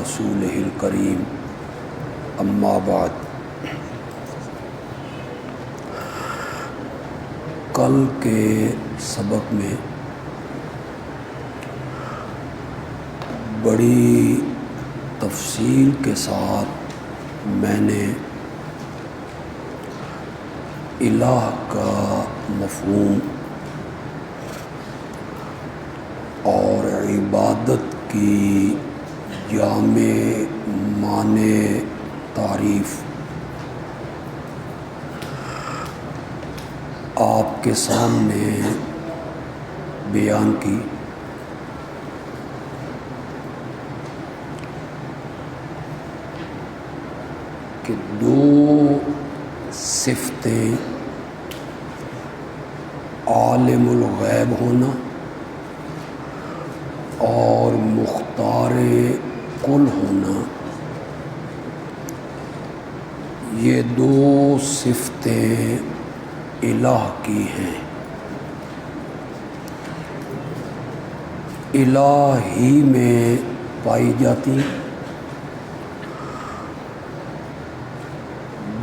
رسوله الكريم اما بعد۔ کل کے سبق میں بڑی تفصیل کے ساتھ میں نے الہ کا مفہوم اور عبادت کی جامع معنی تعریف آپ کے سامنے بیان کی۔ کہ دو صفتیں عالم الغیب ہونا اور مختار کل ہونا، یہ دو صفتیں الہ کی ہیں۔ الہ ہی میں پائی جاتی،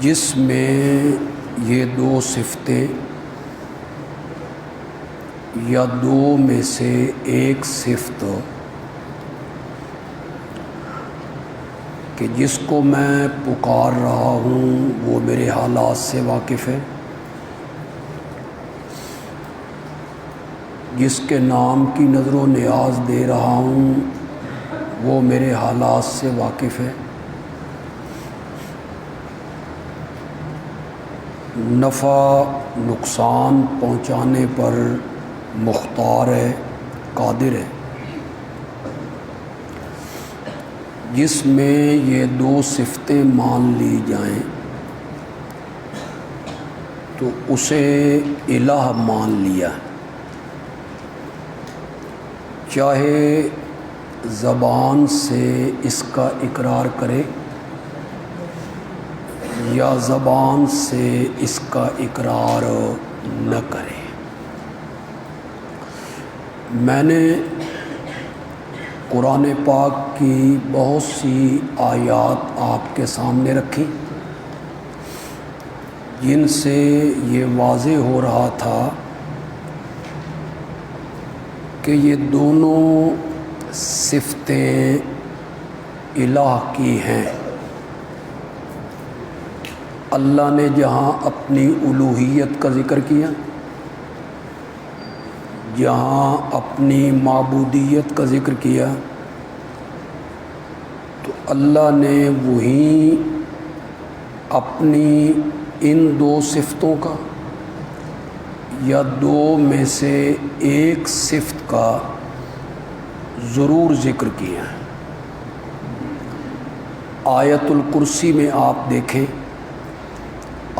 جس میں یہ دو صفتیں یا دو میں سے ایک صفت کہ جس کو میں پکار رہا ہوں وہ میرے حالات سے واقف ہے، جس کے نام کی نظر و نیاز دے رہا ہوں وہ میرے حالات سے واقف ہے، نفع نقصان پہنچانے پر مختار ہے، قادر ہے۔ جس میں یہ دو صفتیں مان لی جائیں تو اسے الہ مان لیا، چاہے زبان سے اس کا اقرار کرے یا زبان سے اس کا اقرار نہ کرے۔ میں نے قرآن پاک کی بہت سی آیات آپ کے سامنے رکھی جن سے یہ واضح ہو رہا تھا کہ یہ دونوں صفتیں الہ کی ہیں۔ اللہ نے جہاں اپنی الوہیت کا ذکر کیا، جہاں اپنی معبودیت کا ذکر کیا، تو اللہ نے وہیں اپنی ان دو صفتوں کا یا دو میں سے ایک صفت کا ضرور ذکر کیا ہے۔ آیت الکرسی میں آپ دیکھیں،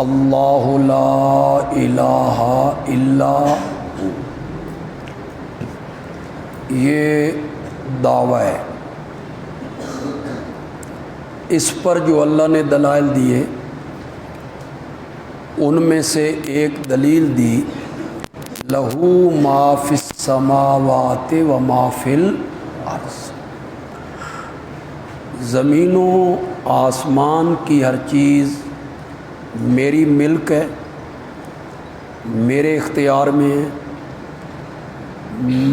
اللہ لا الہ الا ہو، یہ دعویٰ ہے۔ اس پر جو اللہ نے دلائل دیے ان میں سے ایک دلیل دی، لہو ما فی السماوات و ما فی الارض، زمین و آسمان کی ہر چیز میری ملک ہے، میرے اختیار میں ہے،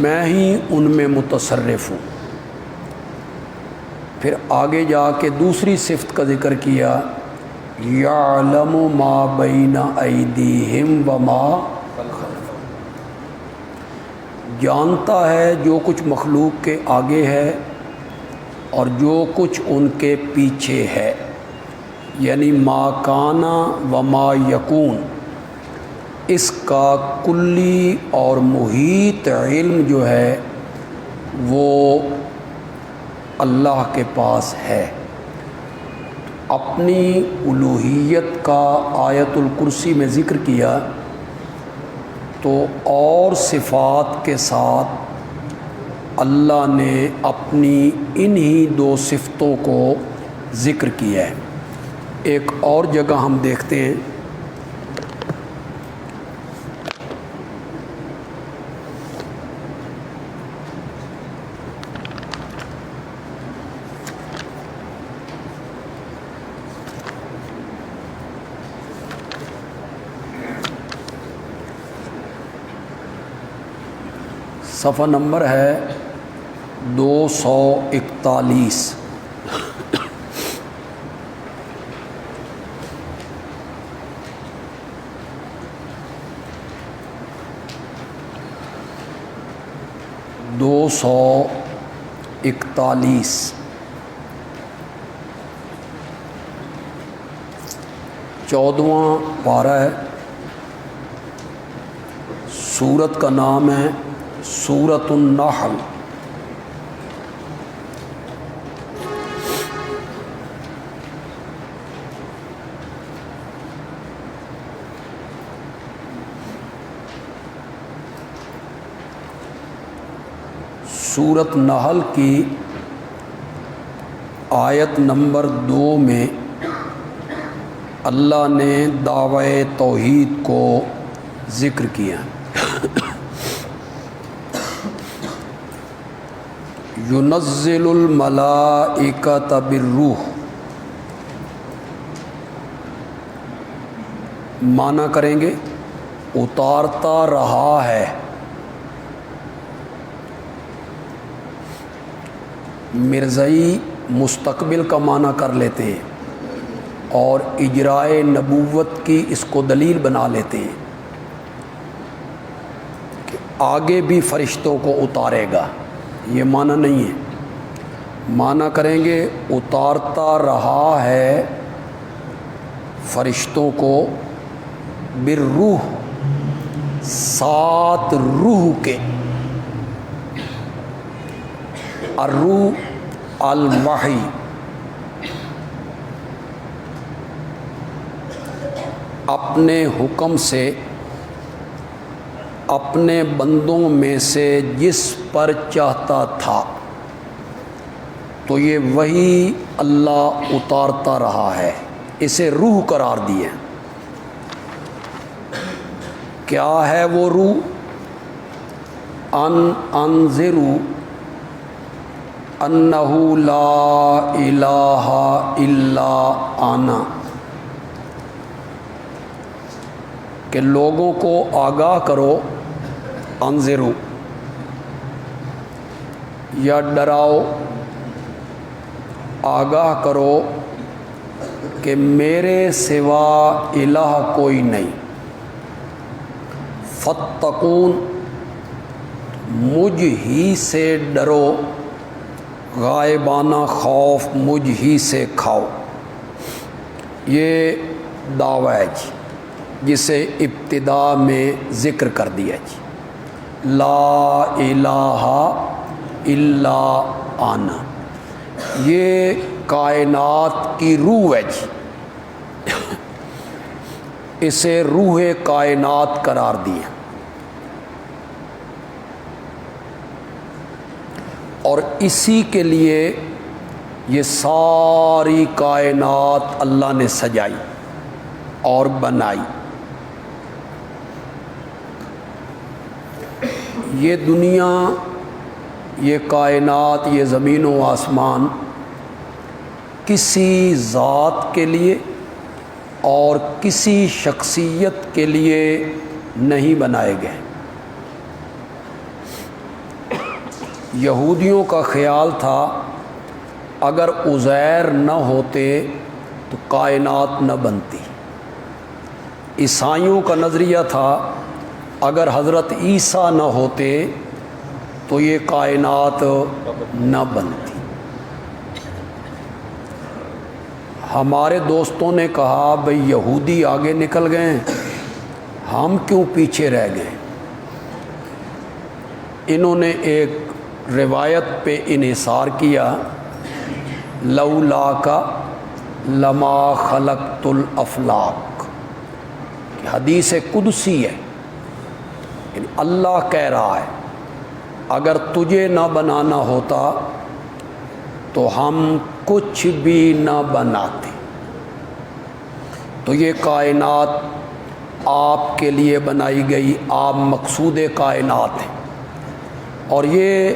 میں ہی ان میں متصرف ہوں۔ پھر آگے جا کے دوسری صفت کا ذکر کیا، یعلم ما بین ایدیہم وما خلفہم، جانتا ہے جو کچھ مخلوق کے آگے ہے اور جو کچھ ان کے پیچھے ہے، یعنی ما کانا وما یکون، اس کا کلی اور محیط علم جو ہے وہ اللہ کے پاس ہے۔ اپنی الوہیت کا آیت الکرسی میں ذکر کیا تو اور صفات کے ساتھ اللہ نے اپنی انہی دو صفتوں کو ذکر کیا ہے۔ ایک اور جگہ ہم دیکھتے ہیں، صفحہ نمبر ہے 241. دو سو اکتالیس. چودواں پارہ ہے. سورت کا نام ہے سورۃ النحل. سورۃ نحل کی آیت نمبر 2 میں اللہ نے دعوی توحید کو ذکر کیا. ينزل الملائکۃ بالروح. معنی کریں گے اتارتا رہا ہے. مرزائی مستقبل کا معنی کر لیتے ہیں اور اجرائے نبوت کی اس کو دلیل بنا لیتے ہیں کہ آگے بھی فرشتوں کو اتارے گا. یہ معنی نہیں ہے. معنی کریں گے اتارتا رہا ہے فرشتوں کو بالروح، سات روح کے. الروح الوحی. اپنے حکم سے اپنے بندوں میں سے جس پر چاہتا تھا. تو یہ وہی اللہ اتارتا رہا ہے. اسے روح قرار دیا. کیا ہے وہ روح؟ انذروا انہ لا الہ الا انا، کہ لوگوں کو آگاہ کرو. انذروا یا ڈراؤ، آگاہ کرو کہ میرے سوا الہ کوئی نہیں. فاتقون، مجھ ہی سے ڈرو، غائبانہ خوف مجھ ہی سے کھاؤ. یہ دعویٰ ہے جی، جسے ابتدا میں ذکر کر دیا جی. لا الہ الا انا، یہ کائنات کی روح ہے جی. اسے روح کائنات قرار دیا. اور اسی کے لیے یہ ساری کائنات اللہ نے سجائی اور بنائی. یہ دنیا، یہ کائنات، یہ زمین و آسمان کسی ذات کے لیے اور کسی شخصیت کے لیے نہیں بنائے گئے. یہودیوں کا خیال تھا اگر عزیر نہ ہوتے تو کائنات نہ بنتی. عیسائیوں کا نظریہ تھا اگر حضرت عیسیٰ نہ ہوتے تو یہ کائنات نہ بنتی. ہمارے دوستوں نے کہا بھئی یہودی آگے نکل گئے، ہم کیوں پیچھے رہ گئے. انہوں نے ایک روایت پہ انحصار کیا، لولا کا لما خلقت الافلاق. حدیث قدسی ہے، یعنی اللہ کہہ رہا ہے اگر تجھے نہ بنانا ہوتا تو ہم کچھ بھی نہ بناتے. تو یہ کائنات آپ کے لیے بنائی گئی، آپ مقصود کائنات ہیں. اور یہ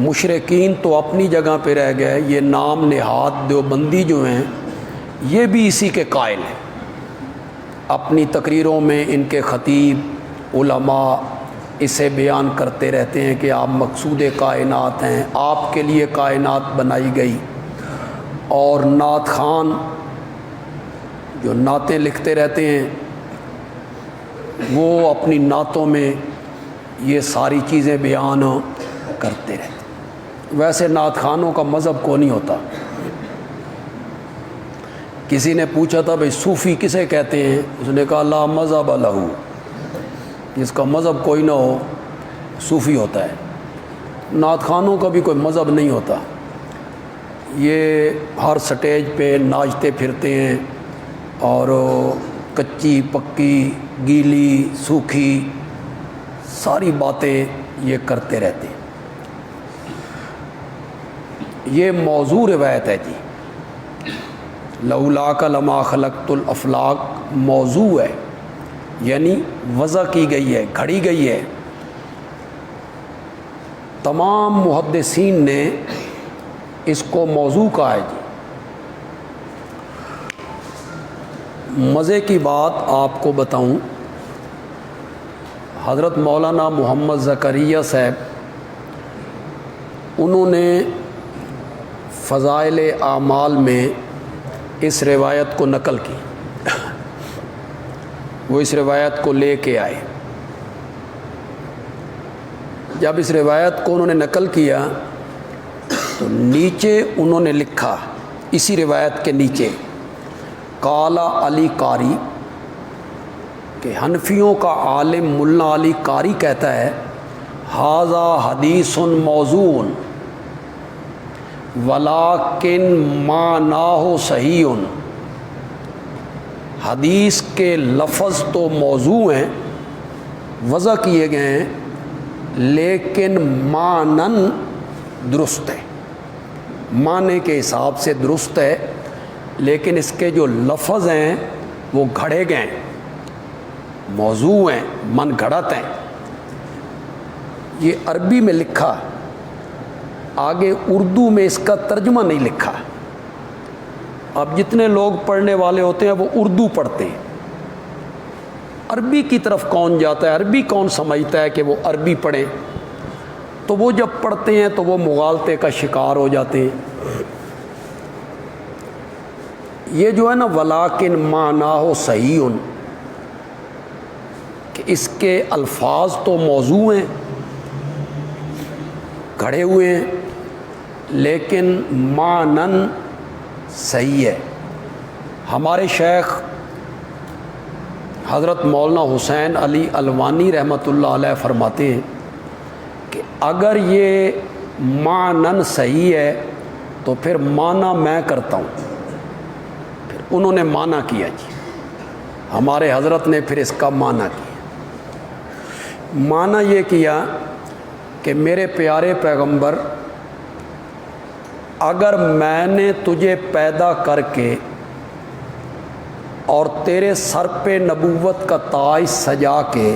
مشرکین تو اپنی جگہ پہ رہ گئے، یہ نام نہاد دیوبندی جو ہیں یہ بھی اسی کے قائل ہیں. اپنی تقریروں میں ان کے خطیب، علماء اسے بیان کرتے رہتے ہیں کہ آپ مقصود کائنات ہیں، آپ کے لیے کائنات بنائی گئی۔ اور نعت خوان جو نعتیں لکھتے رہتے ہیں وہ اپنی نعتوں میں یہ ساری چیزیں بیان کرتے رہتے ہیں۔ ویسے نعت خوانوں کا مذہب کو نہیں ہوتا۔ کسی نے پوچھا تھا بھئی صوفی کسے کہتے ہیں؟ اس نے کہا لا مذہب لہ، جس کا مذہب کوئی نہ ہو صوفی ہوتا ہے۔ نعت خوانوں کا بھی کوئی مذہب نہیں ہوتا، یہ ہر سٹیج پہ ناچتے پھرتے ہیں اور کچی پکی گیلی سوکھی ساری باتیں یہ کرتے رہتے ہیں۔ یہ موضوع روایت ہے جی، لولاک لما خلقت الافلاق موضوع ہے، یعنی وضع کی گئی ہے، گھڑی گئی ہے۔ تمام محدثین نے اس کو موضوع کہا ہے جی۔ مزے کی بات آپ کو بتاؤں، حضرت مولانا محمد زکریا صاحب انہوں نے فضائل اعمال میں اس روایت کو نقل کی، وہ اس روایت کو لے کے آئے۔ جب اس روایت کو انہوں نے نقل کیا تو نیچے انہوں نے لکھا، اسی روایت کے نیچے کالا علی قاری، کہ حنفیوں کا عالم ملا علی قاری کہتا ہے ھذا حدیث موضوع ولیکن معناہ صحیح، حدیث کے لفظ تو موضوع ہیں، وضع کیے گئے ہیں، لیکن معنن درست ہے، معنی کے حساب سے درست ہے، لیکن اس کے جو لفظ ہیں وہ گھڑے گئے ہیں، موضوع ہیں، من گھڑت ہیں۔ یہ عربی میں لکھا، آگے اردو میں اس کا ترجمہ نہیں لکھا۔ اب جتنے لوگ پڑھنے والے ہوتے ہیں وہ اردو پڑھتے ہیں، عربی کی طرف کون جاتا ہے؟ عربی کون سمجھتا ہے کہ وہ عربی پڑھیں؟ تو وہ جب پڑھتے ہیں تو وہ مغالطے کا شکار ہو جاتے ہیں۔ یہ جو ہے نا ولیکن معناہ صحیح، کہ اس کے الفاظ تو موضوع ہیں، گھڑے ہوئے ہیں، لیکن معنن صحیح ہے۔ ہمارے شیخ حضرت مولانا حسین علی الوانی رحمۃ اللہ علیہ فرماتے ہیں کہ اگر یہ معنن صحیح ہے تو پھر معنی میں کرتا ہوں۔ پھر انہوں نے معنی کیا جی، ہمارے حضرت نے پھر اس کا معنی کیا۔ معنی یہ کیا کہ میرے پیارے پیغمبر، اگر میں نے تجھے پیدا کر کے اور تیرے سر پہ نبوت کا تاج سجا کے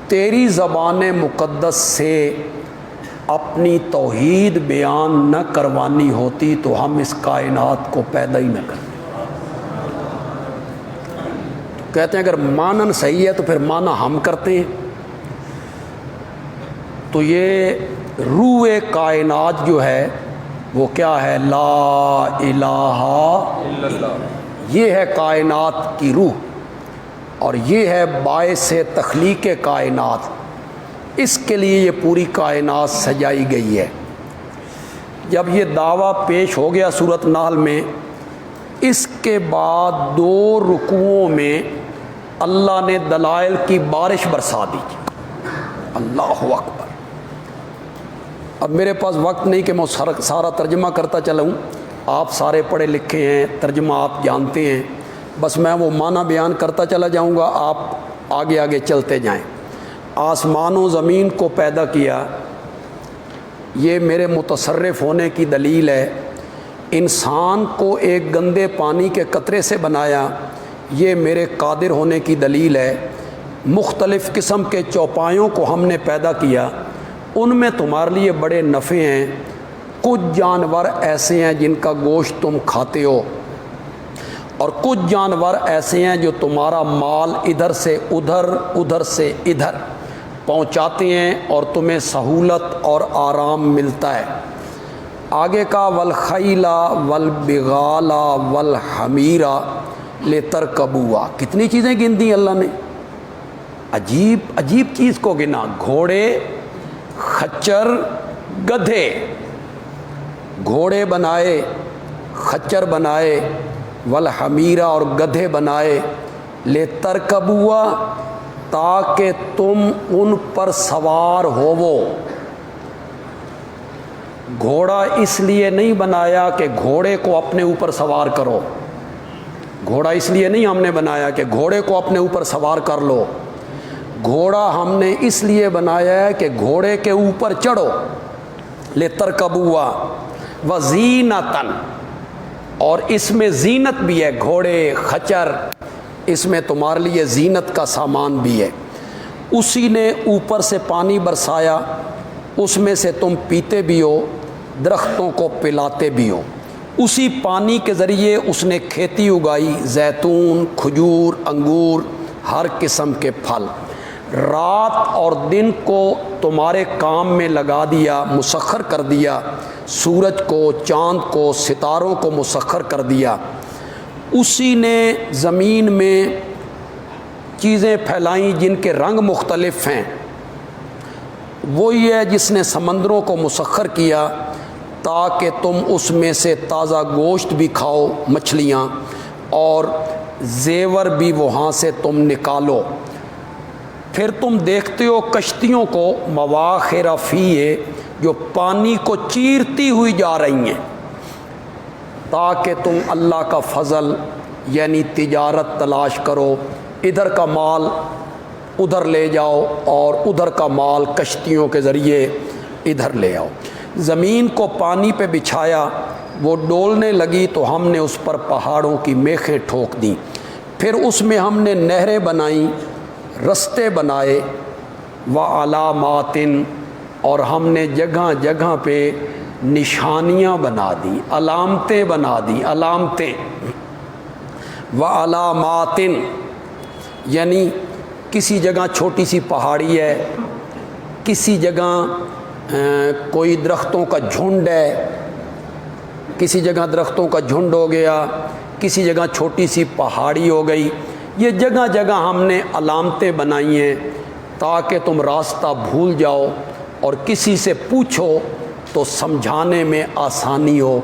تیری زبان مقدس سے اپنی توحید بیان نہ کروانی ہوتی تو ہم اس کائنات کو پیدا ہی نہ کرتے۔ کہتے ہیں اگر معنن صحیح ہے تو پھر معنی ہم کرتے ہیں۔ تو یہ روح کائنات جو ہے وہ کیا ہے؟ لا الہ الا اللہ، یہ ہے کائنات کی روح، اور یہ ہے باعث تخلیق کائنات۔ اس کے لیے یہ پوری کائنات سجائی گئی ہے۔ جب یہ دعویٰ پیش ہو گیا سورۃ نحل میں، اس کے بعد 2 رکوعوں میں اللہ نے دلائل کی بارش برسا دی۔ اللہ اکبر۔ اب میرے پاس وقت نہیں کہ میں سارا ترجمہ کرتا چلاؤں، آپ سارے پڑھے لکھے ہیں، ترجمہ آپ جانتے ہیں، بس میں وہ معنی بیان کرتا چلا جاؤں گا، آپ آگے آگے چلتے جائیں۔ آسمان و زمین کو پیدا کیا، یہ میرے متصرف ہونے کی دلیل ہے۔ انسان کو ایک گندے پانی کے قطرے سے بنایا، یہ میرے قادر ہونے کی دلیل ہے۔ مختلف قسم کے چوپایوں کو ہم نے پیدا کیا، ان میں تمہارے لیے بڑے نفع ہیں۔ کچھ جانور ایسے ہیں جن کا گوشت تم کھاتے ہو، اور کچھ جانور ایسے ہیں جو تمہارا مال ادھر سے ادھر ادھر سے ادھر پہنچاتے ہیں اور تمہیں سہولت اور آرام ملتا ہے۔ آگے کا والخیلا والبغالا والحمیرا لترکبوہا، کتنی چیزیں گن دی اللہ نے، عجیب عجیب چیز کو گنا، گھوڑے، خچر، گدھے، گھوڑے بنائے، خچر بنائے، والحمیرا اور گدھے بنائے، لترکبوہا تاکہ تم ان پر سوار ہوو۔ گھوڑا اس لیے نہیں بنایا کہ گھوڑے کو اپنے اوپر سوار کرو، گھوڑا اس لیے نہیں ہم نے بنایا کہ گھوڑے کو اپنے اوپر سوار کر لو، گھوڑا ہم نے اس لیے بنایا ہے کہ گھوڑے کے اوپر چڑھو، لترکبوہا وزینتاً، اور اس میں زینت بھی ہے، گھوڑے، خچر، اس میں تمہارے لیے زینت کا سامان بھی ہے۔ اسی نے اوپر سے پانی برسایا، اس میں سے تم پیتے بھی ہو، درختوں کو پلاتے بھی ہو۔ اسی پانی کے ذریعے اس نے کھیتی اگائی، زیتون، کھجور، انگور، ہر قسم کے پھل۔ رات اور دن کو تمہارے کام میں لگا دیا، مسخر کر دیا، سورج کو، چاند کو، ستاروں کو مسخر کر دیا۔ اسی نے زمین میں چیزیں پھیلائیں جن کے رنگ مختلف ہیں، وہی ہے جس نے سمندروں کو مسخر کیا تاکہ تم اس میں سے تازہ گوشت بھی کھاؤ، مچھلیاں، اور زیور بھی وہاں سے تم نکالو۔ پھر تم دیکھتے ہو کشتیوں کو، مواخر فیہ، جو پانی کو چیرتی ہوئی جا رہی ہیں، تاکہ تم اللہ کا فضل یعنی تجارت تلاش کرو، ادھر کا مال ادھر لے جاؤ اور ادھر کا مال کشتیوں کے ذریعے ادھر لے آؤ۔ زمین کو پانی پہ بچھایا، وہ ڈولنے لگی تو ہم نے اس پر پہاڑوں کی میخیں ٹھوک دیں، پھر اس میں ہم نے نہریں بنائیں، رستے بنائے، وعلامات، اور ہم نے جگہ جگہ پہ نشانیاں بنا دی، علامتیں بنا دی، علامتیں، وعلامات، یعنی کسی جگہ چھوٹی سی پہاڑی ہے، کسی جگہ کوئی درختوں کا جھنڈ ہے، کسی جگہ درختوں کا جھنڈ ہو گیا، کسی جگہ چھوٹی سی پہاڑی ہو گئی، یہ جگہ جگہ ہم نے علامتیں بنائی ہیں تاکہ تم راستہ بھول جاؤ اور کسی سے پوچھو تو سمجھانے میں آسانی ہو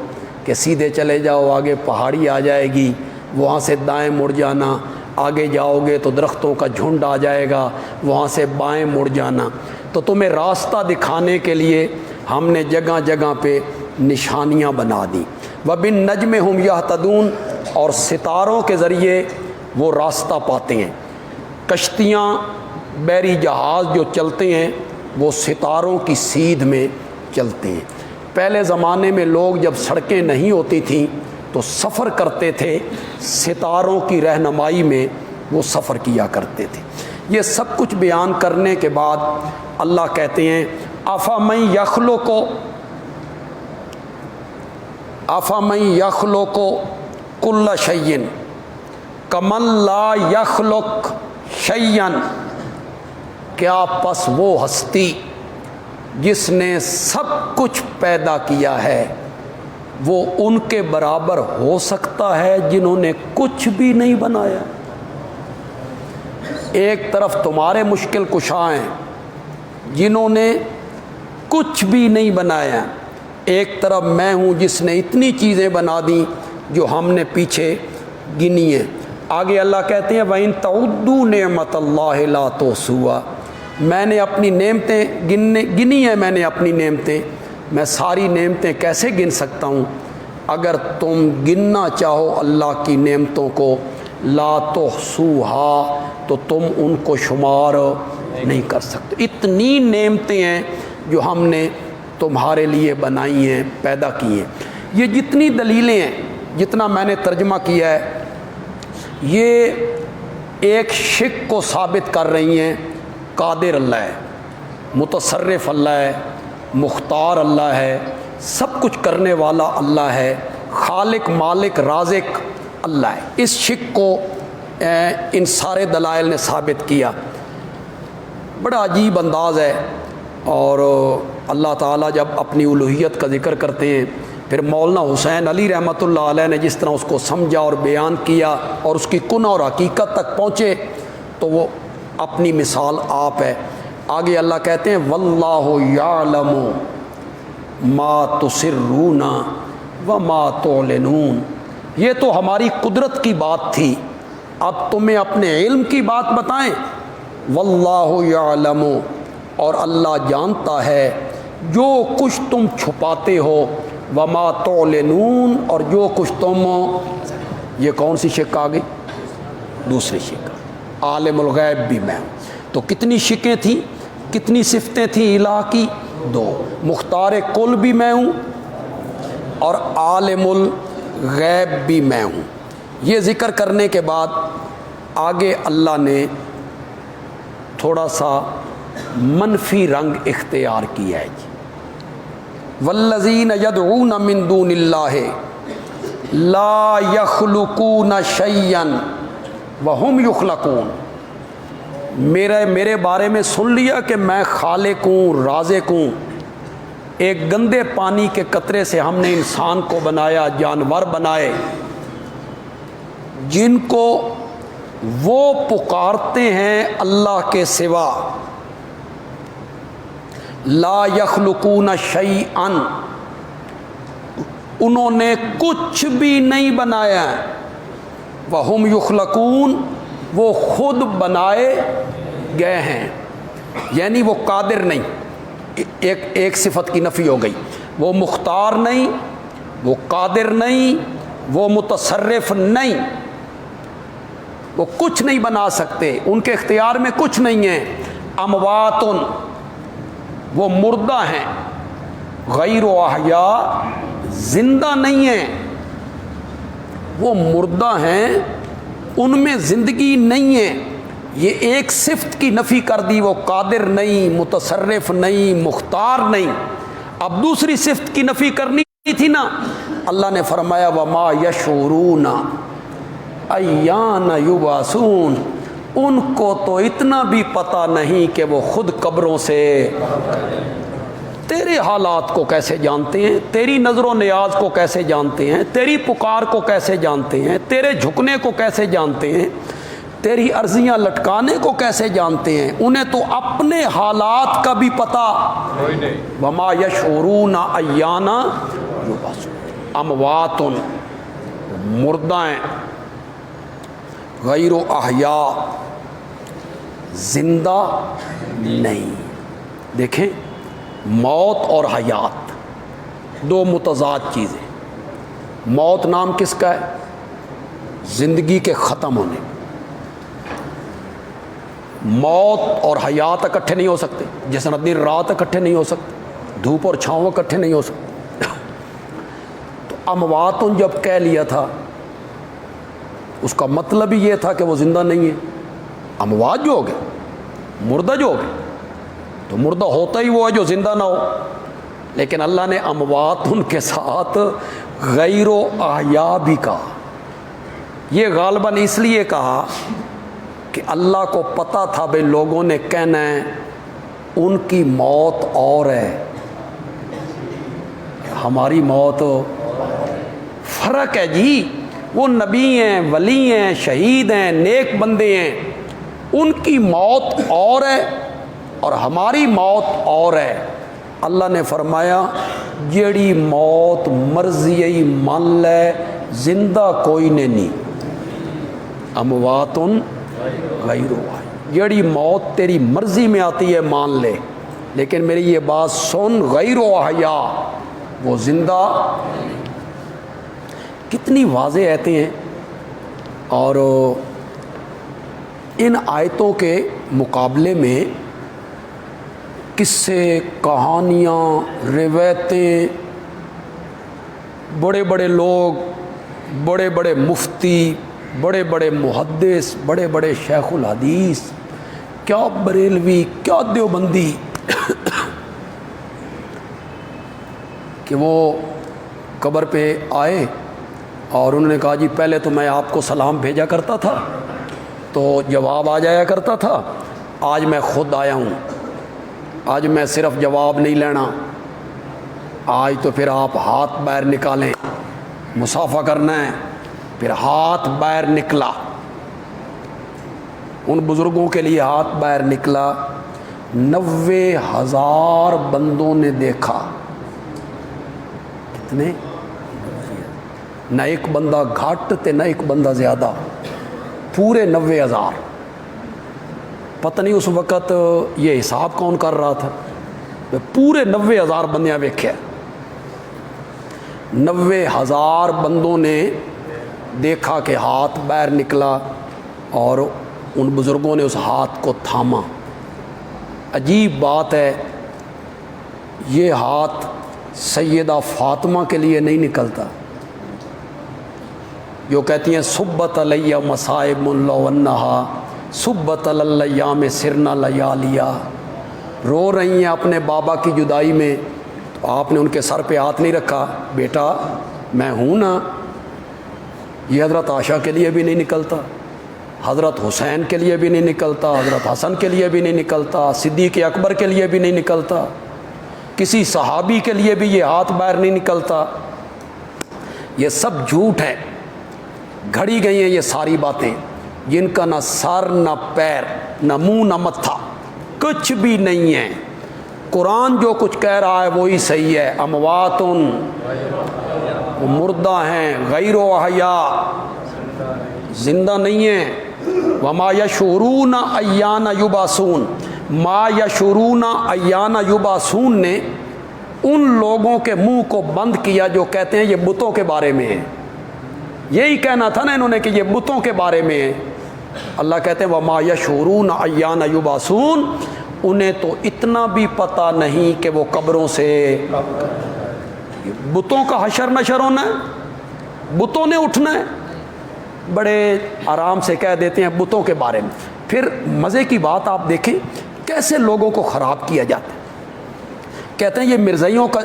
کہ سیدھے چلے جاؤ، آگے پہاڑی آ جائے گی، وہاں سے دائیں مڑ جانا، آگے جاؤ گے تو درختوں کا جھنڈ آ جائے گا، وہاں سے بائیں مڑ جانا۔ تو تمہیں راستہ دکھانے کے لیے ہم نے جگہ جگہ پہ نشانیاں بنا دیں۔ وَبِالنَّجْمِ هُمْ يَهْتَدُونَ، اور ستاروں کے ذریعے وہ راستہ پاتے ہیں۔ کشتیاں، بحری جہاز جو چلتے ہیں وہ ستاروں کی سیدھ میں چلتے ہیں۔ پہلے زمانے میں لوگ جب سڑکیں نہیں ہوتی تھیں تو سفر کرتے تھے، ستاروں کی رہنمائی میں وہ سفر کیا کرتے تھے۔ یہ سب کچھ بیان کرنے کے بعد اللہ کہتے ہیں افمن یخلق کل شیء کمن لا یخلق شیئا، کیا پس وہ ہستی جس نے سب کچھ پیدا کیا ہے وہ ان کے برابر ہو سکتا ہے جنہوں نے کچھ بھی نہیں بنایا؟ ایک طرف تمہارے مشکل کشا ہیں جنہوں نے کچھ بھی نہیں بنایا، ایک طرف میں ہوں جس نے اتنی چیزیں بنا دیں جو ہم نے پیچھے گنی ہیں۔ آگے اللہ کہتے ہیں وَإِن تَعُدُّوا نِعْمَتَ اللَّهِ لَا تُحْصُوهَا، میں نے اپنی نعمتیں گنی ہیں، میں نے اپنی نعمتیں، میں ساری نعمتیں کیسے گن سکتا ہوں؟ اگر تم گننا چاہو اللہ کی نعمتوں کو، لا تحصوها، تو تم ان کو شمار نہیں کر سکتے۔ اتنی نعمتیں ہیں جو ہم نے تمہارے لیے بنائی ہیں، پیدا کی ہیں۔ یہ جتنی دلیلیں ہیں، جتنا میں نے ترجمہ کیا ہے، یہ ایک شک کو ثابت کر رہی ہیں۔ قادر اللہ ہے، متصرف اللہ ہے، مختار اللہ ہے، سب کچھ کرنے والا اللہ ہے، خالق، مالک، رازق، اللہ ہے۔ اس شک کو ان سارے دلائل نے ثابت کیا۔ بڑا عجیب انداز ہے، اور اللہ تعالیٰ جب اپنی الوہیت کا ذکر کرتے ہیں، پھر مولانا حسین علی رحمۃ اللہ علیہ نے جس طرح اس کو سمجھا اور بیان کیا اور اس کی کنہ اور حقیقت تک پہنچے، تو وہ اپنی مثال آپ ہے۔ آگے اللہ کہتے ہیں واللہ یعلم ما تسرون وما تعلنون۔ یہ تو ہماری قدرت کی بات تھی، اب تمہیں اپنے علم کی بات بتائیں۔ واللہ یعلم، اور اللہ جانتا ہے جو کچھ تم چھپاتے ہو، وما تعلنون، اور جو کچھ تم، یہ کون سی شک آ گئی؟ دوسری شک۔ عالم الغیب بھی میں ہوں۔ تو کتنی شکیں تھیں، کتنی صفتیں تھیں الہ کی؟ دو۔ مختار کل بھی میں ہوں اور عالم الغیب بھی میں ہوں۔ یہ ذکر کرنے کے بعد آگے اللہ نے تھوڑا سا منفی رنگ اختیار کیا ہے جی۔ والذین یدعون من دون اللہ لا یخلقون شیئا وہم یخلقون۔ میرے بارے میں سن لیا کہ میں خالق ہوں، رازق ہوں۔ ایک گندے پانی کے قطرے سے ہم نے انسان کو بنایا، جانور بنائے، جن کو وہ پکارتے ہیں اللہ کے سوا۔ لا یخلقون شیئا، انہوں نے کچھ بھی نہیں بنایا، وہم یخلقون، وہ خود بنائے گئے ہیں، یعنی وہ قادر نہیں۔ ایک صفت کی نفی ہو گئی، وہ مختار نہیں، وہ قادر نہیں، وہ متصرف نہیں، وہ کچھ نہیں بنا سکتے، ان کے اختیار میں کچھ نہیں ہے۔ اموات، وہ مردہ ہیں، غیر احیاء، زندہ نہیں ہیں، وہ مردہ ہیں، ان میں زندگی نہیں ہے۔ یہ ایک صفت کی نفی کر دی، وہ قادر نہیں، متصرف نہیں، مختار نہیں۔ اب دوسری صفت کی نفی کرنی تھی نا، اللہ نے فرمایا وما یشعرون ایان یبعثون، ان کو تو اتنا بھی پتہ نہیں کہ وہ خود قبروں سے، تیرے حالات کو کیسے جانتے ہیں، تیری نظر و نیاز کو کیسے جانتے ہیں، تیری پکار کو کیسے جانتے ہیں، تیرے جھکنے کو کیسے جانتے ہیں، تیری عرضیاں لٹکانے کو کیسے جانتے ہیں، انہیں تو اپنے حالات کا بھی پتہ۔ وما یشعرون ایان یبعثون، اموات، مردہ ہیں، غیر احیاء، زندہ نہیں۔ دیکھیں، موت اور حیات دو متضاد چیزیں۔ موت نام کس کا ہے؟ زندگی کے ختم ہونے۔ موت اور حیات اکٹھے نہیں ہو سکتے، جیسے دن رات اکٹھے نہیں ہو سکتے، دھوپ اور چھاؤں اکٹھے نہیں ہو سکتے۔ تو اموات جب کہہ لیا تھا، اس کا مطلب ہی یہ تھا کہ وہ زندہ نہیں ہے۔ اموات جو ہو گئے، مردہ جو ہو گئے، تو مردہ ہوتا ہی وہ ہے جو زندہ نہ ہو۔ لیکن اللہ نے اموات ان کے ساتھ غیر و احیاء بھی کہا۔ یہ غالباً اس لیے کہا کہ اللہ کو پتہ تھا بھئی لوگوں نے کہنا ہے ان کی موت اور ہے، ہماری موت فرق ہے جی۔ وہ نبی ہیں، ولی ہیں، شہید ہیں، نیک بندے ہیں، ان کی موت اور ہے اور ہماری موت اور ہے۔ اللہ نے فرمایا جیڑی موت مرضی مان لے، زندہ کوئی نے نہیں۔ اموات غیر احیاء، جیڑی موت تیری مرضی میں آتی ہے مان لے، لیکن میری یہ بات سن، غیر احیاء، وہ زندہ۔ کتنی واضح آیتیں ہیں، اور ان آیتوں کے مقابلے میں قصے، کہانیاں، روایتیں، بڑے بڑے لوگ، بڑے بڑے مفتی، بڑے بڑے محدث، بڑے بڑے شیخ الحدیث، کیا بریلوی، کیا دیوبندی، کہ وہ قبر پہ آئے اور انہوں نے کہا جی پہلے تو میں آپ کو سلام بھیجا کرتا تھا تو جواب آ جایا کرتا تھا، آج میں خود آیا ہوں، آج میں صرف جواب نہیں لینا، آج تو پھر آپ ہاتھ باہر نکالیں، مصافحہ کرنا ہے۔ پھر ہاتھ باہر نکلا، ان بزرگوں کے لیے ہاتھ باہر نکلا، 90,000 بندوں نے دیکھا۔ کتنے؟ نہ ایک بندہ گھٹ تے نہ ایک بندہ زیادہ، پورے 90,000۔ پتہ نہیں اس وقت یہ حساب کون کر رہا تھا، پورے 90,000 بندیاں ویکھے۔ 90,000 بندوں نے دیکھا کہ ہاتھ باہر نکلا اور ان بزرگوں نے اس ہاتھ کو تھاما۔ عجیب بات ہے، یہ ہاتھ سیدہ فاطمہ کے لیے نہیں نکلتا، جو کہتی ہیں صبت علیہ مصائب لو انہا صبت الایام سرنا لیالیا، رو رہی ہیں اپنے بابا کی جدائی میں، تو آپ نے ان کے سر پہ ہاتھ نہیں رکھا، بیٹا میں ہوں نا۔ یہ حضرت عائشہ کے لیے بھی نہیں نکلتا، حضرت حسین کے لیے بھی نہیں نکلتا، حضرت حسن کے لیے بھی نہیں نکلتا، صدیق اکبر کے لیے بھی نہیں نکلتا، کسی صحابی کے لیے بھی یہ ہاتھ باہر نہیں نکلتا۔ یہ سب جھوٹ ہے، گھڑی گئی ہیں یہ ساری باتیں، جن کا نہ سر نہ پیر نہ منہ نہ متھا، کچھ بھی نہیں ہے۔ قرآن جو کچھ کہہ رہا ہے وہی صحیح ہے، اموات، وہ مردہ ہیں، غیر و احیاء، زندہ نہیں ہیں۔ وما یشعرون ایان یبعثون، ما یشعرون ایان یبعثون نے ان لوگوں کے منہ کو بند کیا جو کہتے ہیں یہ بتوں کے بارے میں ہے۔ یہی کہنا تھا نا انہوں نے کہ یہ بتوں کے بارے میں ہے۔ اللہ کہتے ہیں وما یشعرون ایان یبعثون، انہیں تو اتنا بھی پتہ نہیں کہ وہ قبروں سے، بتوں کا حشر نشر ہونا ہے، بتوں نے اٹھنا ہے، بڑے آرام سے کہہ دیتے ہیں بتوں کے بارے میں۔ پھر مزے کی بات آپ دیکھیں کیسے لوگوں کو خراب کیا جاتا ہے۔ کہتے ہیں یہ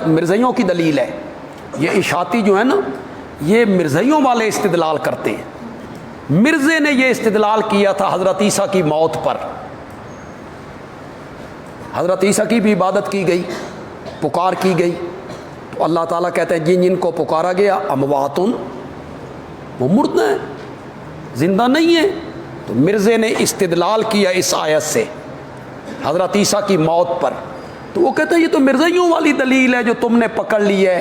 مرزائیوں کی دلیل ہے، یہ اشاعتی جو ہے نا یہ مرزائیوں والے استدلال کرتے ہیں۔ مرزے نے یہ استدلال کیا تھا حضرت عیسیٰ کی موت پر، حضرت عیسیٰ کی بھی عبادت کی گئی، پکار کی گئی، تو اللہ تعالیٰ کہتے ہیں جن جن کو پکارا گیا امواتن، وہ مردہ ہیں، زندہ نہیں ہیں۔ تو مرزے نے استدلال کیا اس آیت سے حضرت عیسیٰ کی موت پر، تو وہ کہتے ہیں یہ تو مرزائیوں والی دلیل ہے جو تم نے پکڑ لی ہے۔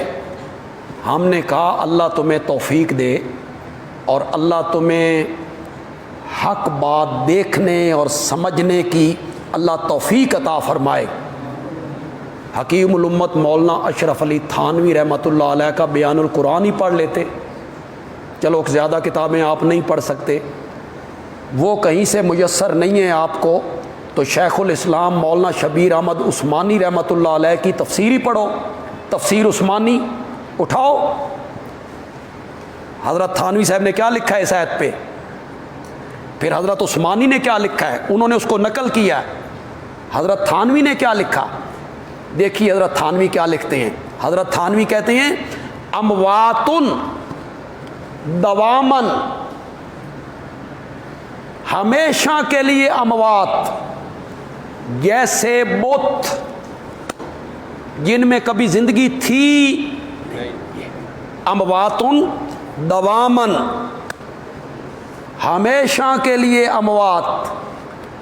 ہم نے کہا اللہ تمہیں توفیق دے اور اللہ تمہیں حق بات دیکھنے اور سمجھنے کی اللہ توفیق عطا فرمائے۔ حکیم الامت مولانا اشرف علی تھانوی رحمۃ اللہ علیہ کا بیان القرآن ہی پڑھ لیتے، چلو زیادہ کتابیں آپ نہیں پڑھ سکتے، وہ کہیں سے میسر نہیں ہیں آپ کو، تو شیخ الاسلام مولانا شبیر احمد عثمانی رحمۃ اللہ علیہ کی تفسیر ہی پڑھو، تفسیر عثمانی اٹھاؤ۔ حضرت تھانوی صاحب نے کیا لکھا ہے اس آیت پہ، پھر حضرت عثمانی نے کیا لکھا ہے، انہوں نے اس کو نقل کیا ہے، حضرت تھانوی نے کیا لکھا، دیکھیے حضرت تھانوی کیا لکھتے ہیں۔ حضرت تھانوی کہتے ہیں امواتن دوامن، ہمیشہ کے لیے اموات، جیسے بت جن میں کبھی زندگی تھی، امواتن دوامن، ہمیشہ کے لیے اموات،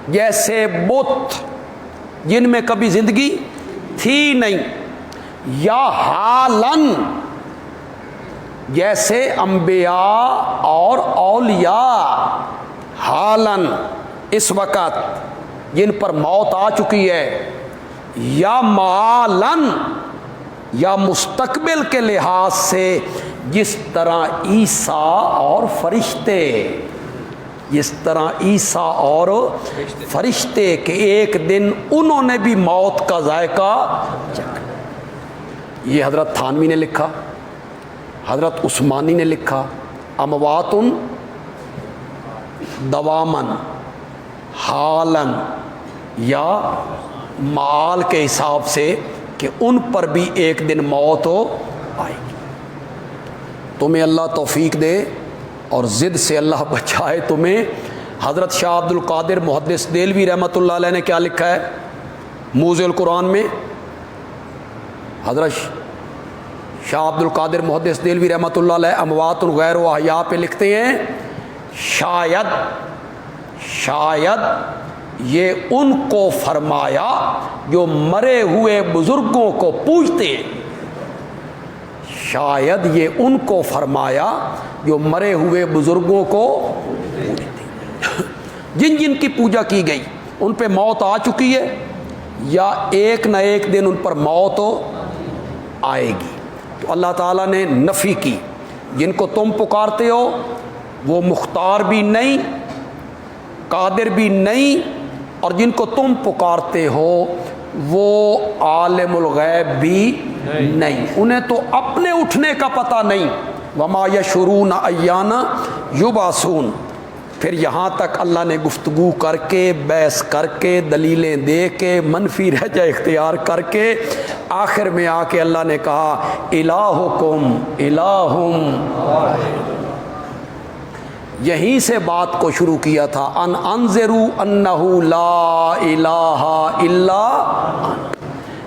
جیسے بت جن میں کبھی زندگی تھی نہیں، یا حالن، جیسے انبیاء اور اولیاء، حالن اس وقت جن پر موت آ چکی ہے، یا معالن، یا مستقبل کے لحاظ سے جس طرح عیسیٰ اور فرشتے، جس طرح عیسیٰ اور فرشتے کہ ایک دن انہوں نے بھی موت کا ذائقہ چکھا۔ یہ حضرت تھانوی نے لکھا، حضرت عثمانی نے لکھا امواتن دوامن حالن، یا معال کے حساب سے کہ ان پر بھی ایک دن موت ہو آئے گی۔ تمہیں اللہ توفیق دے اور ضد سے اللہ بچائے تمہیں۔ حضرت شاہ عبد القادر محدث دہلوی رحمۃ اللہ علیہ نے کیا لکھا ہے موضع القرآن میں؟ حضرت شاہ عبد القادر محدث دہلوی رحمۃ اللہ علیہ اموات غیر و احیاء پہ لکھتے ہیں شاید یہ ان کو فرمایا جو مرے ہوئے بزرگوں کو پوجتے ہیں، شاید یہ ان کو فرمایا جو مرے ہوئے بزرگوں کو پوجتے ہیں۔ جن جن کی پوجا کی گئی ان پہ موت آ چکی ہے یا ایک نہ ایک دن ان پر موت آئے گی۔ تو اللہ تعالیٰ نے نفی کی، جن کو تم پکارتے ہو وہ مختار بھی نہیں، قادر بھی نہیں، اور جن کو تم پکارتے ہو وہ عالم الغیب بھی نہیں، انہیں تو اپنے اٹھنے کا پتہ نہیں۔ وما یشعرون ایان یبعثون۔ پھر یہاں تک اللہ نے گفتگو کر کے، بحث کر کے، دلیلیں دے کے، منفی رجع اختیار کر کے، آخر میں آ کے اللہ نے کہا الہکم الہم۔ یہیں سے بات کو شروع کیا تھا، ان انذروا انہ لا الہ الا انا،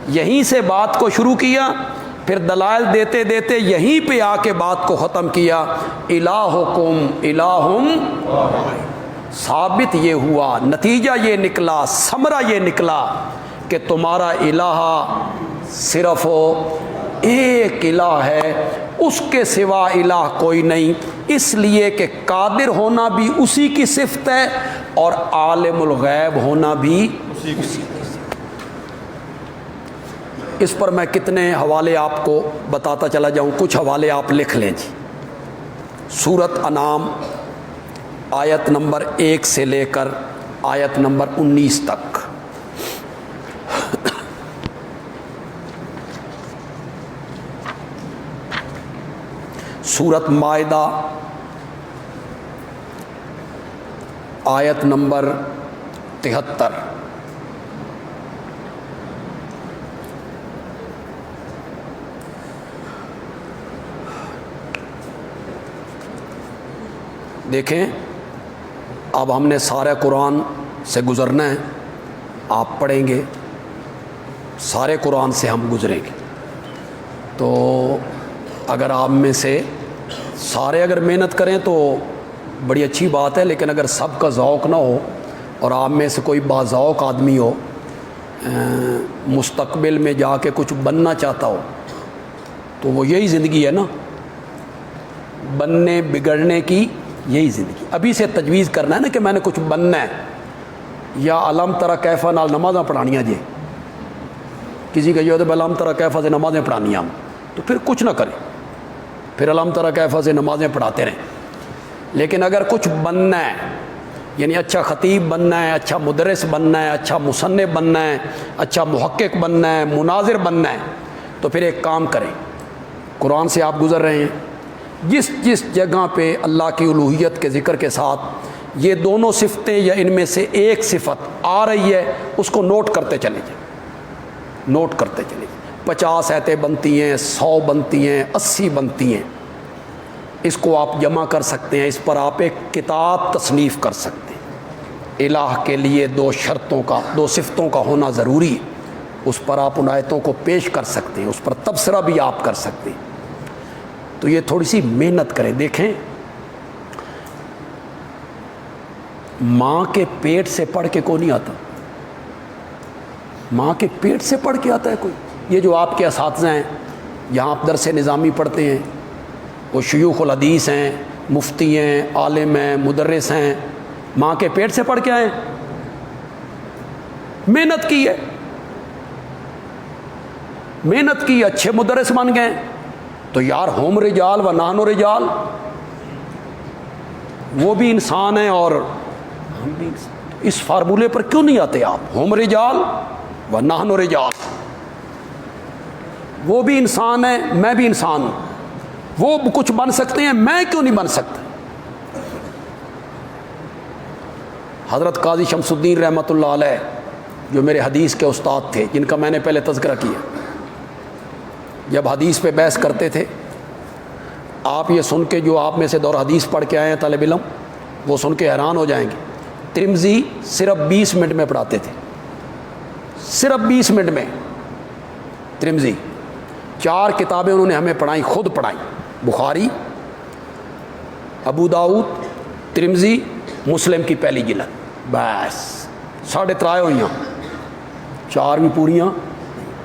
یہیں سے بات کو شروع کیا، پھر دلائل دیتے دیتے یہیں پہ آ کے بات کو ختم کیا، الہکم الہم۔ ثابت یہ ہوا، نتیجہ یہ نکلا، ثمرہ یہ نکلا کہ تمہارا الہ صرف ایک الہ ہے، اس کے سوا الہ کوئی نہیں، اس لیے کہ قادر ہونا بھی اسی کی صفت ہے اور عالم الغیب ہونا بھی اسی کی صفت۔ اس پر میں کتنے حوالے آپ کو بتاتا چلا جاؤں، کچھ حوالے آپ لکھ لیں جی۔ سورۃ انعام آیت نمبر 1 سے لے کر آیت نمبر 19 تک، سورۃ مائدہ آیت نمبر 73، دیکھیں اب ہم نے سارے قرآن سے گزرنا ہے، آپ پڑھیں گے، سارے قرآن سے ہم گزریں گے، تو اگر آپ میں سے سارے اگر محنت کریں تو بڑی اچھی بات ہے، لیکن اگر سب کا ذوق نہ ہو اور آپ میں سے کوئی باذوق آدمی ہو، مستقبل میں جا کے کچھ بننا چاہتا ہو، تو وہ یہی زندگی ہے نا، بننے بگڑنے کی یہی زندگی۔ ابھی سے تجویز کرنا ہے نا کہ میں نے کچھ بننا ہے، یا علم ترى کیفا نال نمازیں پڑھانیاں جی، کسی کا یہ ہوتا ہے علم ترى کیفا سے نمازیں پڑھانیاں، تو پھر کچھ نہ کریں، پھر علم ترى کیفا سے نمازیں پڑھاتے رہیں۔ لیکن اگر کچھ بننا ہے، یعنی اچھا خطیب بننا ہے، اچھا مدرس بننا ہے، اچھا مصنف بننا ہے، اچھا محقق بننا ہے، مناظر بننا ہے، تو پھر ایک کام کریں، قرآن سے آپ گزر رہے ہیں، جس جس جگہ پہ اللہ کی الوہیت کے ذکر کے ساتھ یہ دونوں صفتیں یا ان میں سے ایک صفت آ رہی ہے، اس کو نوٹ کرتے چلے جائیں، نوٹ کرتے چلے جائیں۔ 50 آیتیں بنتی ہیں، 100 بنتی ہیں، 80 بنتی ہیں، اس کو آپ جمع کر سکتے ہیں، اس پر آپ ایک کتاب تصنیف کر سکتے ہیں۔ الہ کے لیے 2 شرطوں کا، 2 صفتوں کا ہونا ضروری ہے، اس پر آپ ان آیتوں کو پیش کر سکتے ہیں، اس پر تبصرہ بھی آپ کر سکتے ہیں۔ تو یہ تھوڑی سی محنت کریں۔ دیکھیں ماں کے پیٹ سے پڑھ کے کوئی نہیں آتا، ماں کے پیٹ سے پڑھ کے آتا ہے کوئی؟ یہ جو آپ کے اساتذہ ہیں، یہاں آپ درس نظامی پڑھتے ہیں، وہ شیوخ الحدیث ہیں، مفتی ہیں، عالم ہیں، مدرس ہیں، ماں کے پیٹ سے پڑھ کے آئے، محنت کی ہے، محنت کی، اچھے مدرس بن گئے، تو یار ہوم رجال و نحن رجال، وہ بھی انسان ہیں اور ہم بھی انسان، اس فارمولے پر کیوں نہیں آتے آپ؟ ہوم رجال و نحن رجال، وہ بھی انسان ہیں، میں بھی انسان ہوں، وہ کچھ بن سکتے ہیں، میں کیوں نہیں بن سکتا؟ حضرت قاضی شمس الدین رحمۃ اللہ علیہ جو میرے حدیث کے استاد تھے، جن کا میں نے پہلے تذکرہ کیا، جب حدیث پہ بحث کرتے تھے آپ یہ سن کے، جو آپ میں سے دور حدیث پڑھ کے آئے ہیں طالب علم، وہ سن کے حیران ہو جائیں گے. ترمذی صرف 20 منٹ میں پڑھاتے تھے، صرف 20 منٹ میں. ترمذی 4 کتابیں انہوں نے ہمیں پڑھائیں، خود پڑھائیں. بخاری، ابو داؤد، ترمذی، مسلم کی پہلی جلد، بس 3.5 ہوئیاں، 4 بھی پوریاں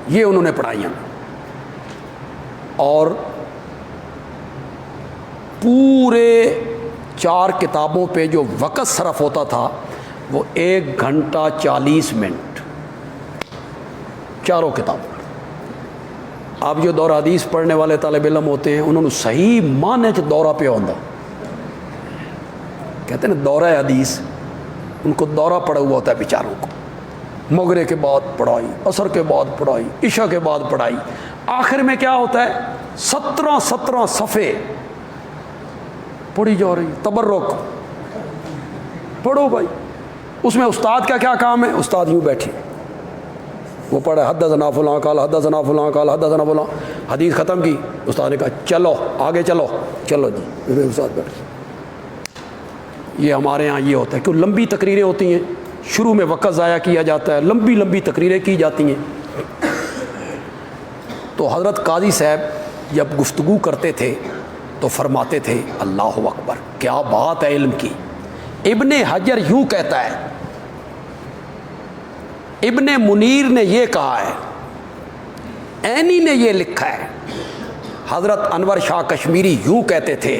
یہ انہوں نے پڑھائیاں. اور پورے 4 کتابوں پہ جو وقت صرف ہوتا تھا وہ 1 گھنٹہ 40 منٹ، چاروں کتابوں. اب جو دورہ حدیث پڑھنے والے طالب علم ہوتے ہیں انہوں نے صحیح معنی چ دورہ پہ ہوتا، کہتے ہیں نا دورہ حدیث، ان کو دورہ پڑا ہوا ہوتا ہے بیچاروں کو. مغرب کے بعد پڑھائی، عصر کے بعد پڑھائی، عشاء کے بعد پڑھائی، آخر میں کیا ہوتا ہے 17 صفحے پڑھی جا رہی. تبرک پڑھو بھائی. اس میں استاد کا کیا کام ہے؟ استاد یوں بیٹھے، وہ پڑھے حدثنا فلاں قال حدثنا فلاں قال حدثنا فلاں، حدیث ختم کی، استاد نے کہا چلو آگے چلو، چلو جی استاد بیٹھے. یہ ہمارے ہاں یہ ہوتا ہے کہ لمبی تقریریں ہوتی ہیں، شروع میں وقت ضائع کیا جاتا ہے، لمبی لمبی تقریریں کی جاتی ہیں. تو حضرت قاضی صاحب جب گفتگو کرتے تھے تو فرماتے تھے اللہ اکبر، کیا بات ہے علم کی. ابن حجر یوں کہتا ہے، ابن منیر نے یہ کہا ہے، عینی نے یہ لکھا ہے، حضرت انور شاہ کشمیری یوں کہتے تھے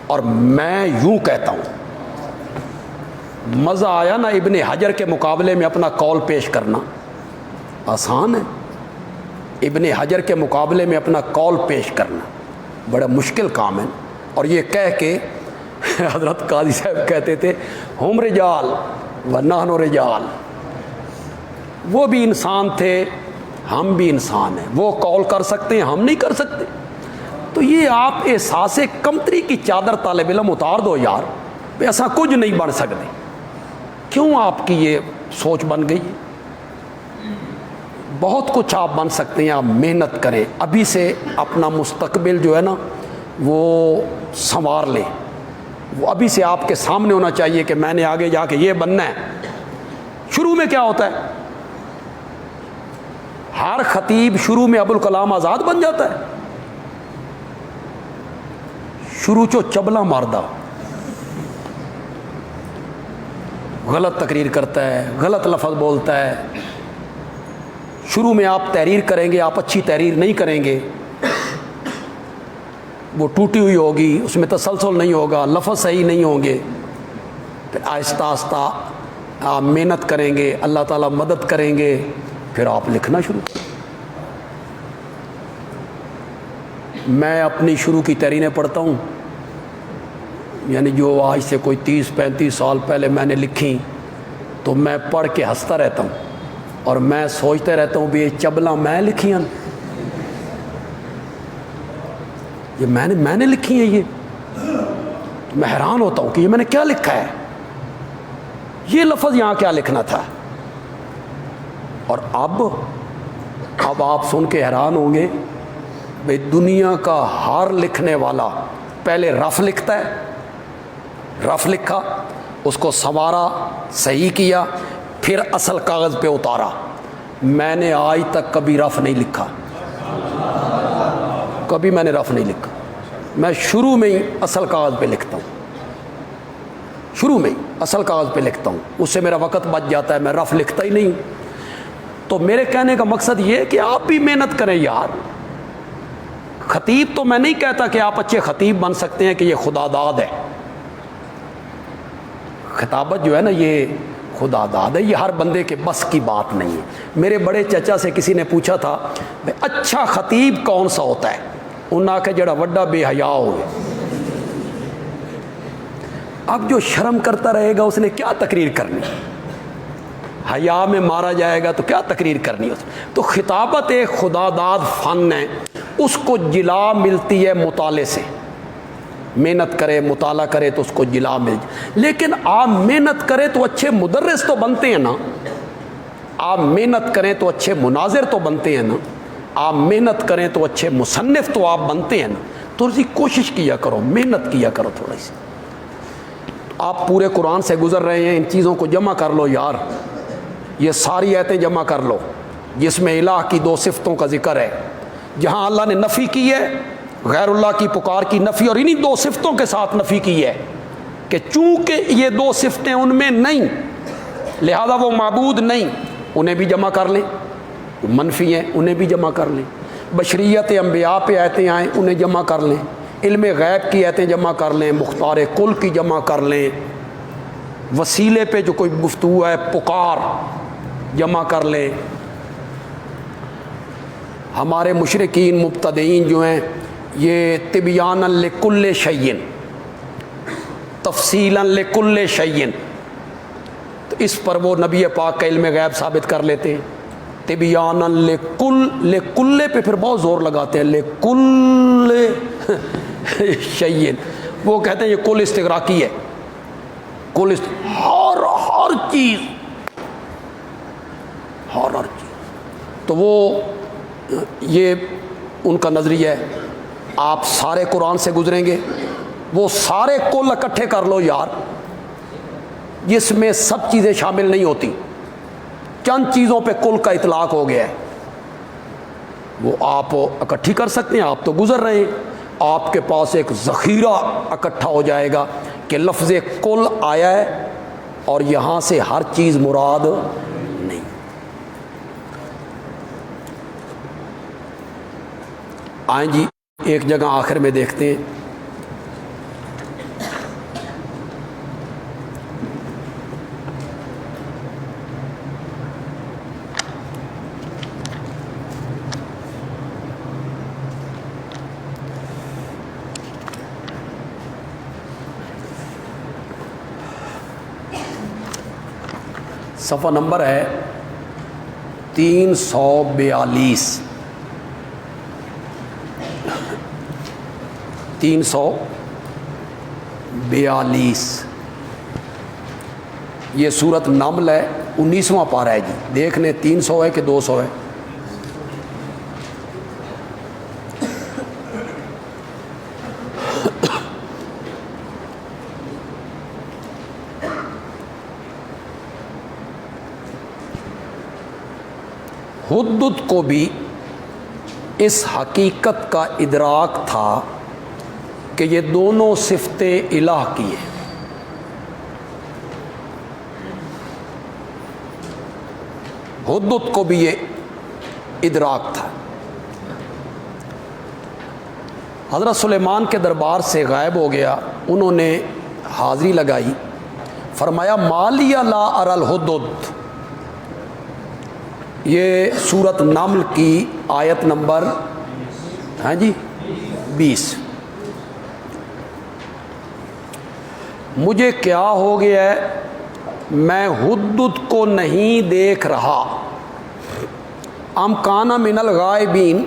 اور میں یوں کہتا ہوں. مزہ آیا نا ابن حجر کے مقابلے میں اپنا قول پیش کرنا؟ آسان ہے. ابن حجر کے مقابلے میں اپنا قول پیش کرنا بڑا مشکل کام ہے. اور یہ کہہ کے حضرت قاضی صاحب کہتے تھے ہم رجال و نحن رجال، وہ بھی انسان تھے ہم بھی انسان ہیں، وہ قول کر سکتے ہیں ہم نہیں کر سکتے. تو یہ آپ احساس کمتری کی چادر طالب علم اتار دو یار، ایسا کچھ نہیں بن سکتے. کیوں آپ کی یہ سوچ بن گئی؟ بہت کچھ آپ بن سکتے ہیں، آپ محنت کریں. ابھی سے اپنا مستقبل جو ہے نا وہ سنوار لیں. وہ ابھی سے آپ کے سامنے ہونا چاہیے کہ میں نے آگے جا کے یہ بننا ہے. شروع میں کیا ہوتا ہے؟ ہر خطیب شروع میں ابوالکلام آزاد بن جاتا ہے. شروع چو چبلا ماردہ، غلط تقریر کرتا ہے، غلط لفظ بولتا ہے. شروع میں آپ تحریر کریں گے، آپ اچھی تحریر نہیں کریں گے، وہ ٹوٹی ہوئی ہوگی، اس میں تسلسل نہیں ہوگا، لفظ صحیح نہیں ہوں گے. پھر آہستہ آہستہ آپ محنت کریں گے، اللہ تعالیٰ مدد کریں گے، پھر آپ لکھنا شروع کریں. میں اپنی شروع کی تحریریں پڑھتا ہوں، یعنی جو آج سے کوئی 30-35 سال پہلے میں نے لکھی، تو میں پڑھ کے ہنستا رہتا ہوں اور میں سوچتے رہتا ہوں بھی یہ چبلا میں لکھی ہیں، یہ میں نے لکھی ہیں. یہ میں حیران ہوتا ہوں کہ یہ میں نے کیا لکھا ہے، یہ لفظ یہاں کیا لکھنا تھا. اور اب آپ سن کے حیران ہوں گے بھئی دنیا کا ہر لکھنے والا پہلے رف لکھتا ہے، رف لکھا، اس کو سنوارا، صحیح کیا، پھر اصل کاغذ پہ اتارا. میں نے آج تک کبھی رف نہیں لکھا، کبھی میں نے رف نہیں لکھا. میں شروع میں ہی اصل کاغذ پہ لکھتا ہوں، شروع میں ہی اصل کاغذ پہ لکھتا ہوں، اس سے میرا وقت بچ جاتا ہے، میں رف لکھتا ہی نہیں. تو میرے کہنے کا مقصد یہ ہے کہ آپ بھی محنت کریں یار. خطیب تو میں نہیں کہتا کہ آپ اچھے خطیب بن سکتے ہیں کہ یہ خدا داد ہے. خطابت جو ہے نا یہ خدا داد ہے، یہ ہر بندے کے بس کی بات نہیں ہے. میرے بڑے چچا سے کسی نے پوچھا تھا اچھا خطیب کون سا ہوتا ہے؟ انہوں نے کہا جڑا وڈا بے حیا ہوئے. اب جو شرم کرتا رہے گا اس نے کیا تقریر کرنی؟ حیا میں مارا جائے گا تو کیا تقریر کرنی اس؟ تو خطابت ایک خدا داد فن ہے، اس کو جلا ملتی ہے مطالعے سے. محنت کرے، مطالعہ کرے تو اس کو جلا مل جائے. لیکن آپ محنت کریں تو اچھے مدرس تو بنتے ہیں نا، آپ محنت کریں تو اچھے مناظر تو بنتے ہیں نا، آپ محنت کریں تو اچھے مصنف تو آپ بنتے ہیں نا. تھوڑی سی کوشش کیا کرو، محنت کیا کرو تھوڑی سی. آپ پورے قرآن سے گزر رہے ہیں، ان چیزوں کو جمع کر لو یار. یہ ساری آیتیں جمع کر لو جس میں الہ کی 2 صفتوں کا ذکر ہے. جہاں اللہ نے نفی کی ہے، غیر اللہ کی پکار کی نفی، اور انہی 2 صفتوں کے ساتھ نفی کی ہے کہ چونکہ یہ 2 صفتیں ان میں نہیں لہذا وہ معبود نہیں. انہیں بھی جمع کر لیں، منفی ہیں انہیں بھی جمع کر لیں. بشریت انبیاء پہ آیتیں آئیں انہیں جمع کر لیں، علم غیب کی آیتیں جمع کر لیں، مختار کل کی جمع کر لیں، وسیلے پہ جو کوئی گفتگو ہے پکار جمع کر لیں. ہمارے مشرکین مبتدئین جو ہیں یہ تبیانا لکل شیء، تفصیلا لکل شیء، تو اس پر وہ نبی پاک کا علم غیب ثابت کر لیتے ہیں. تبیانا لکل پہ پھر بہت زور لگاتے ہیں، لکل شیء. وہ کہتے ہیں یہ کل استغراقی ہے، کل ہر چیز، ہر چیز. تو وہ یہ ان کا نظریہ ہے. آپ سارے قرآن سے گزریں گے، وہ سارے کل اکٹھے کر لو یار، جس میں سب چیزیں شامل نہیں ہوتی، چند چیزوں پہ کل کا اطلاق ہو گیا ہے، وہ آپ اکٹھی کر سکتے ہیں. آپ تو گزر رہے ہیں، آپ کے پاس ایک ذخیرہ اکٹھا ہو جائے گا کہ لفظ کل آیا ہے اور یہاں سے ہر چیز مراد نہیں. آئیں جی ایک جگہ آخر میں دیکھتے ہیں. صفحہ نمبر ہے 342. 342 یہ سورت نمل ہے، 19واں پارہ ہے جی. دیکھ لیں 300 ہے کہ 200 ہے. حدت کو بھی اس حقیقت کا ادراک تھا کہ یہ دونوں صفتیں الہ کی ہیں. حدت کو بھی یہ ادراک تھا. حضرت سلیمان کے دربار سے غائب ہو گیا، انہوں نے حاضری لگائی، فرمایا مالی لا اری الحدد. یہ سورت نمل کی آیت نمبر 20. مجھے کیا ہو گیا ہے، میں حدت کو نہیں دیکھ رہا. ام کان من الغائبین،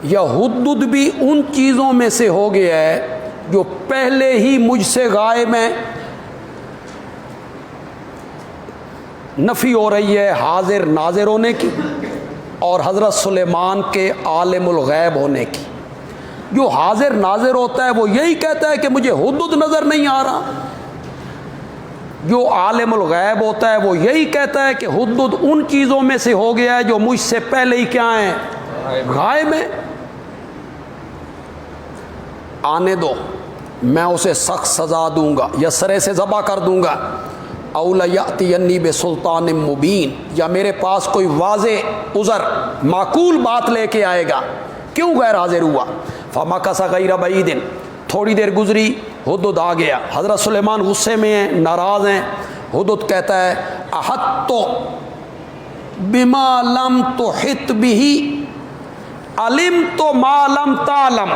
یا حدت بھی ان چیزوں میں سے ہو گیا ہے جو پہلے ہی مجھ سے غائب ہیں. نفی ہو رہی ہے حاضر ناظر ہونے کی اور حضرت سلیمان کے عالم الغیب ہونے کی. جو حاضر ناظر ہوتا ہے وہ یہی کہتا ہے کہ مجھے حدود نظر نہیں آ رہا. جو عالم الغیب ہوتا ہے وہ یہی کہتا ہے کہ حدود ان چیزوں میں سے ہو گیا ہے جو مجھ سے پہلے ہی کیا ہیں، غائب ہیں. آنے دو، میں اسے سخت سزا دوں گا یا سرے سے ذبح کر دوں گا. او لیأتینی بسلطان مبین، یا میرے پاس کوئی واضح عذر معقول بات لے کے آئے گا. کیوں غیر حاضر ہوا؟ فمکث غیر بعید، تھوڑی دیر گزری حدود آ گیا. حضرت سلیمان غصے میں ہیں، ناراض ہیں. حدود کہتا ہے احط بما لم تحط به علمت ما لم تعلم.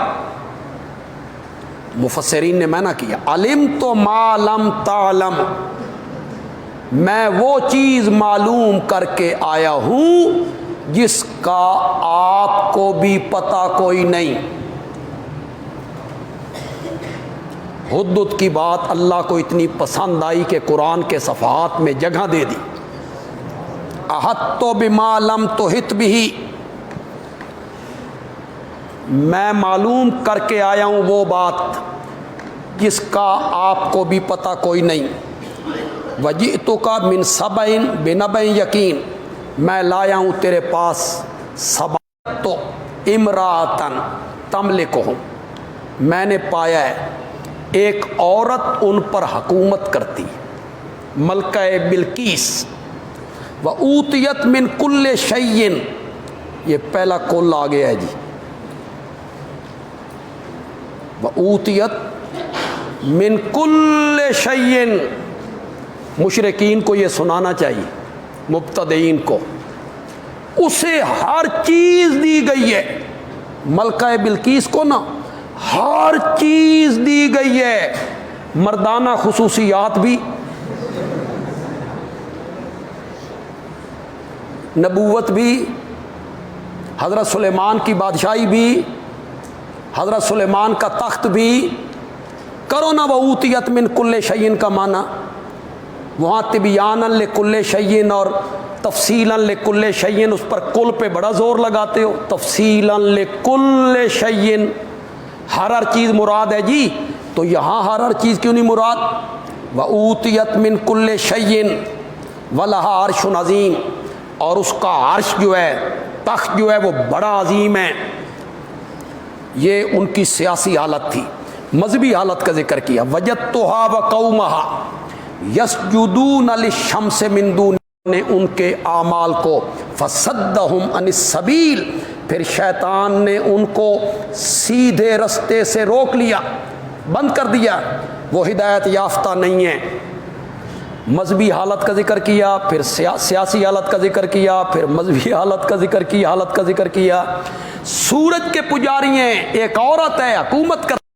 مفسرین نے معنی کیا علمت ما لم تعلم، میں وہ چیز معلوم کر کے آیا ہوں جس کا آپ کو بھی پتہ کوئی نہیں. حدت کی بات اللہ کو اتنی پسند آئی کہ قرآن کے صفحات میں جگہ دے دی. احط بما لم تحط به. میں معلوم کر کے آیا ہوں وہ بات جس کا آپ کو بھی پتہ کوئی نہیں. وجئتک من سبع بنبأ یقین، میں لایا ہوں تیرے پاس سبا تو امراتن تملکہم، میں نے پایا ہے ایک عورت ان پر حکومت کرتی، ملکہ بلقیس. وَأُوتِيَتْ مِن كُلِّ شَيْءٍ، یہ پہلا کل آ گیا ہے جی. وَأُوتِيَتْ مِن كُلِّ شَيْءٍ، مشرکین کو یہ سنانا چاہیے، مبتدئین کو. اسے ہر چیز دی گئی ہے، ملکہ بلقیس کو نا ہر چیز دی گئی ہے، مردانہ خصوصیات بھی، نبوت بھی، حضرت سلیمان کی بادشاہی بھی، حضرت سلیمان کا تخت بھی. کرو نا وَأُوتِيَتْ مِن كُلِّ شَيْءٍ کا معنی، وہاں طِبْيَانًا لِكُلِّ شَيْءٍ اور تفصیلاً لِكُلِّ شَيْءٍ، اس پر کل پہ بڑا زور لگاتے ہو. تفصیلاً لِكُلِّ شَيْءٍ، ہر چیز مراد ہے جی، تو یہاں ہر چیز کیوں نہیں مراد؟ وَأُوتِيَتْ مِن كُلِّ شَيْءٍ وَلَهَا عَرْشٌ عَظِيمٌ، اور اس کا عرش جو ہے، تخت جو ہے وہ بڑا عظیم ہے. یہ ان کی سیاسی حالت تھی. مذہبی حالت کا ذکر کیا. وَجَدتُّهَا وَقَوْمَهَا يَسْجُدُونَ لِلشَّمْسِ مِن دُونِ، نے ان کے اعمال کو فَصَدَّهُمْ عَنِ السَّبِيلِ، پھر شیطان نے ان کو سیدھے رستے سے روک لیا، بند کر دیا، وہ ہدایت یافتہ نہیں ہیں. مذہبی حالت کا ذکر کیا، پھر سیاسی حالت کا ذکر کیا، پھر مذہبی حالت کا ذکر کیا، سورج کے پجاری ہیں، ایک عورت ہے حکومت کر